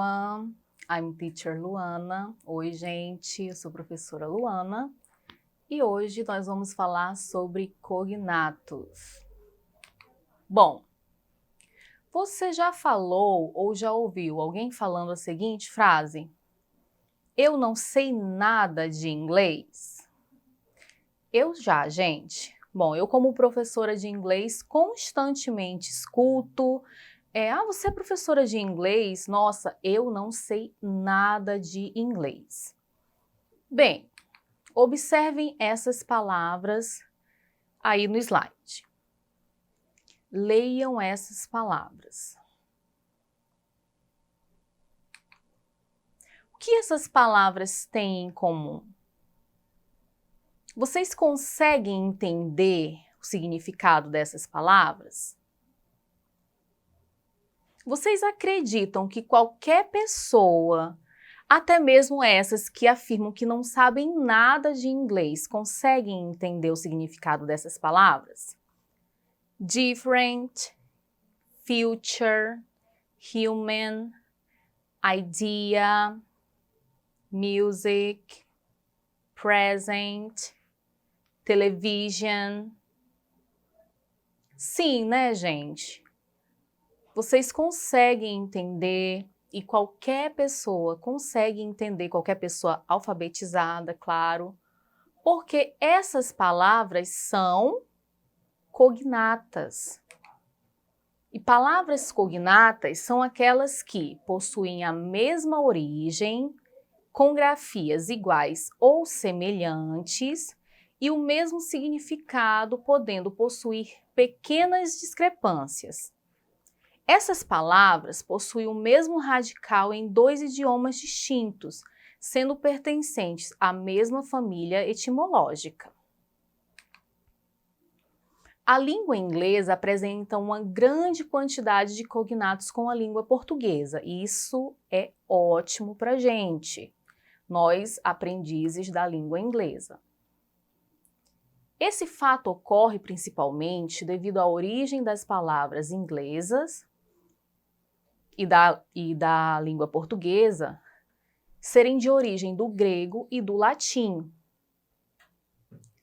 everyone, I'm teacher Luana. Oi gente, eu sou professora Luana e hoje nós vamos falar sobre cognatos. Bom, você já falou ou já ouviu alguém falando a seguinte frase? Eu não sei nada de inglês? Eu já, gente. Bom, eu como professora de inglês constantemente escuto você é professora de inglês? Nossa, eu não sei nada de inglês. Bem, observem essas palavras aí no slide. Leiam essas palavras. O que essas palavras têm em comum? Vocês conseguem entender o significado dessas palavras? Vocês acreditam que qualquer pessoa, até mesmo essas que afirmam que não sabem nada de inglês, conseguem entender o significado dessas palavras? Different, future, human, idea, music, present, television. Sim, né, gente? Vocês conseguem entender, e qualquer pessoa consegue entender, qualquer pessoa alfabetizada, claro, porque essas palavras são cognatas. E palavras cognatas são aquelas que possuem a mesma origem, com grafias iguais ou semelhantes e o mesmo significado, podendo possuir pequenas discrepâncias. Essas palavras possuem o mesmo radical em dois idiomas distintos, sendo pertencentes à mesma família etimológica. A língua inglesa apresenta uma grande quantidade de cognatos com a língua portuguesa, e isso é ótimo para a gente, nós aprendizes da língua inglesa. Esse fato ocorre principalmente devido à origem das palavras inglesas e da língua portuguesa serem de origem do grego e do latim.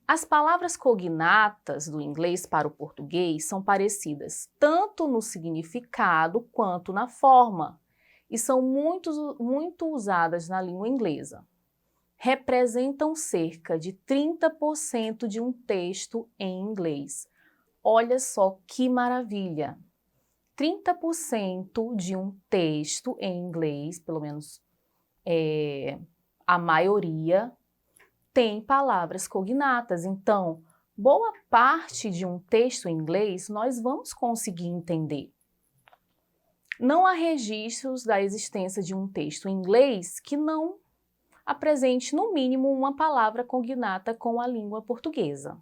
As palavras cognatas do inglês para o português são parecidas tanto no significado quanto na forma e são muito usadas na língua inglesa. Representam cerca de 30% de um texto em inglês. Olha só que maravilha! 30% de um texto em inglês, pelo menos a maioria, tem palavras cognatas. Então, boa parte de um texto em inglês nós vamos conseguir entender. Não há registros da existência de um texto em inglês que não apresente, no mínimo, uma palavra cognata com a língua portuguesa.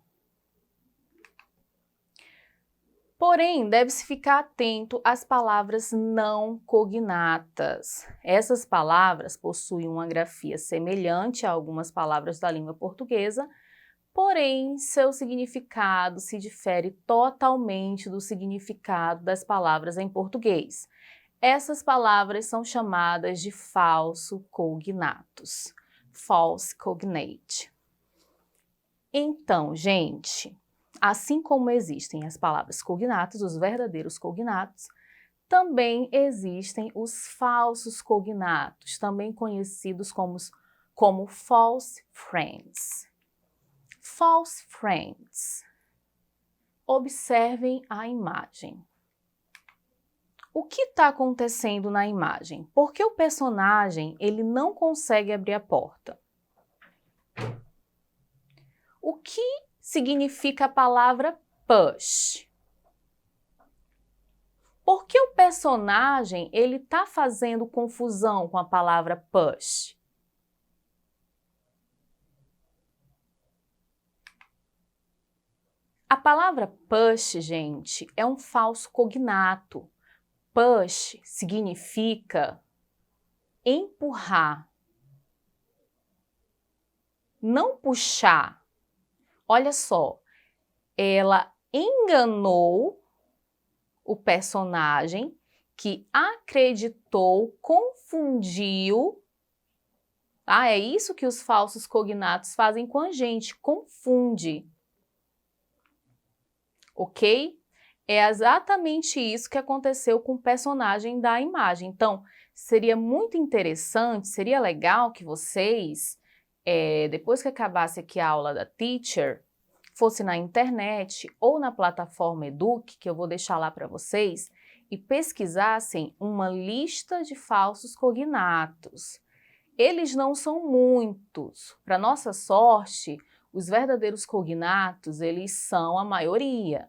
Porém, deve-se ficar atento às palavras não cognatas. Essas palavras possuem uma grafia semelhante a algumas palavras da língua portuguesa, porém, seu significado se difere totalmente do significado das palavras em português. Essas palavras são chamadas de falso cognatos, false cognate. Então, gente, assim como existem as palavras cognatas, os verdadeiros cognatos, também existem os falsos cognatos, também conhecidos como false friends. False friends. Observem a imagem. O que está acontecendo na imagem? Por que o personagem ele não consegue abrir a porta? O que significa a palavra push? Por que o personagem ele está fazendo confusão com a palavra push? A palavra push, gente, é um falso cognato. Push significa empurrar, não puxar. Olha só, ela enganou o personagem que acreditou, confundiu. Ah, é isso que os falsos cognatos fazem com a gente, confunde. Ok? É exatamente isso que aconteceu com o personagem da imagem. Então, seria muito interessante, seria legal que vocês, depois que acabasse aqui a aula da Teacher, fosse na internet ou na plataforma Eduque, que eu vou deixar lá para vocês, e pesquisassem uma lista de falsos cognatos. Eles não são muitos. Para nossa sorte, os verdadeiros cognatos, eles são a maioria.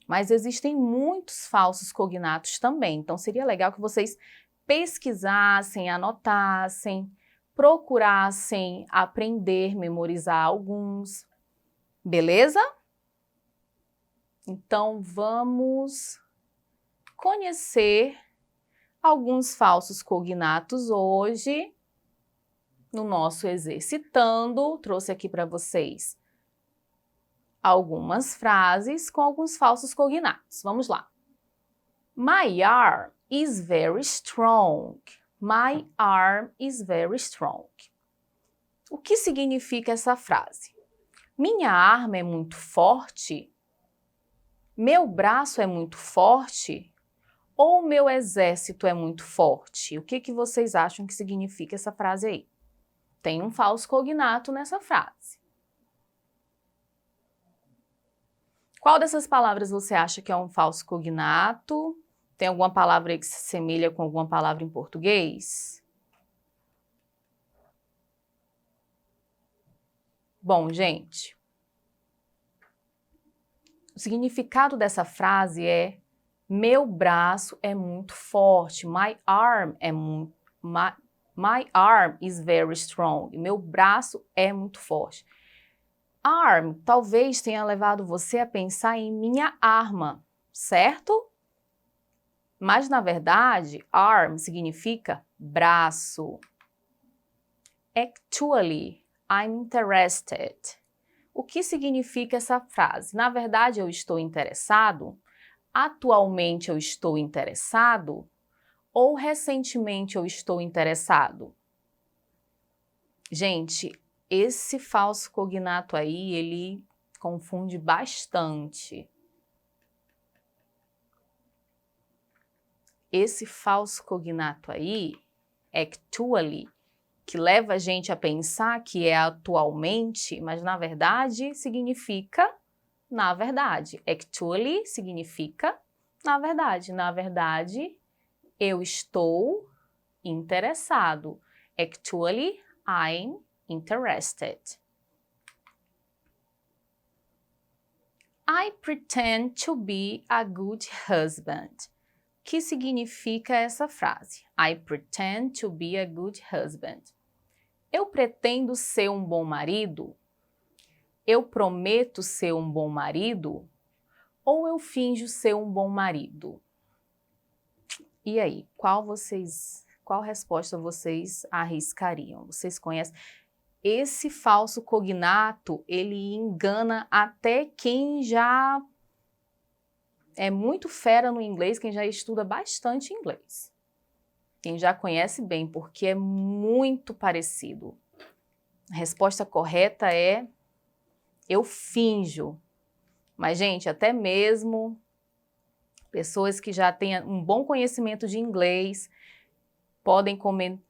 Mas existem muitos falsos cognatos também. Então, seria legal que vocês pesquisassem, anotassem, procurassem aprender, memorizar alguns. Beleza? Então, vamos conhecer alguns falsos cognatos hoje no nosso Exercitando. Trouxe aqui para vocês algumas frases com alguns falsos cognatos. Vamos lá. My arm is very strong. My arm is very strong. O que significa essa frase? Minha arma é muito forte? Meu braço é muito forte? Ou meu exército é muito forte? O que vocês acham que significa essa frase aí? Tem um falso cognato nessa frase. Qual dessas palavras você acha que é um falso cognato? Tem alguma palavra aí que se assemelha com alguma palavra em português? Bom, gente, o significado dessa frase é: meu braço é muito forte. My arm is very strong. Meu braço é muito forte. Arm talvez tenha levado você a pensar em minha arma, certo? Mas, na verdade, arm significa braço. Actually, I'm interested. O que significa essa frase? Na verdade, eu estou interessado? Atualmente eu estou interessado? Ou recentemente eu estou interessado? Gente, esse falso cognato aí, ele confunde bastante. Esse falso cognato aí, actually, que leva a gente a pensar que é atualmente, mas na verdade significa na verdade. Actually significa na verdade. Na verdade, eu estou interessado. Actually, I'm interested. I pretend to be a good husband. O que significa essa frase? I pretend to be a good husband. Eu pretendo ser um bom marido? Eu prometo ser um bom marido? Ou eu finjo ser um bom marido? E aí, qual resposta vocês arriscariam? Vocês conhecem? Esse falso cognato, ele engana até quem já é muito fera no inglês, quem já estuda bastante inglês. Quem já conhece bem, porque é muito parecido. A resposta correta é: eu finjo. Mas, gente, até mesmo pessoas que já têm um bom conhecimento de inglês podem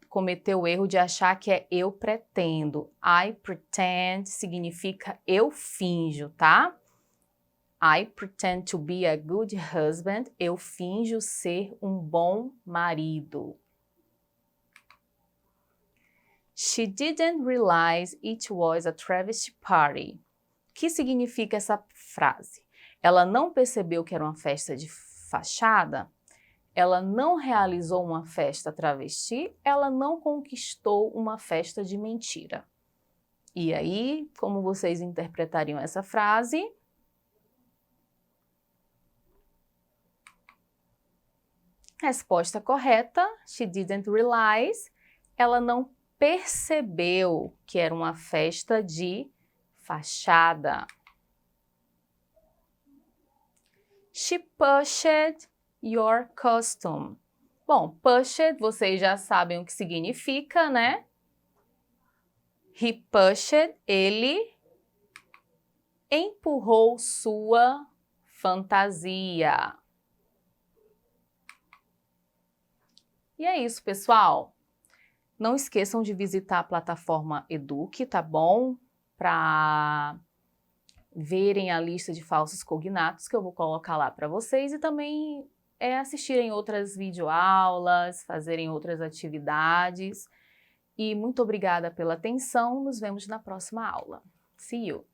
cometer o erro de achar que é eu pretendo. I pretend significa eu finjo, tá? I pretend to be a good husband. Eu finjo ser um bom marido. She didn't realize it was a travesty party. O que significa essa frase? Ela não percebeu que era uma festa de fachada? Ela não realizou uma festa travesti? Ela não conquistou uma festa de mentira? E aí, como vocês interpretariam essa frase? Resposta correta, she didn't realize. Ela não percebeu que era uma festa de fachada. She pushed your costume. Bom, pushed, vocês já sabem o que significa, né? He pushed, ele empurrou sua fantasia. E é isso, pessoal. Não esqueçam de visitar a plataforma Eduque, tá bom? Para verem a lista de falsos cognatos que eu vou colocar lá para vocês e também assistirem outras videoaulas, fazerem outras atividades. E muito obrigada pela atenção. Nos vemos na próxima aula. See you!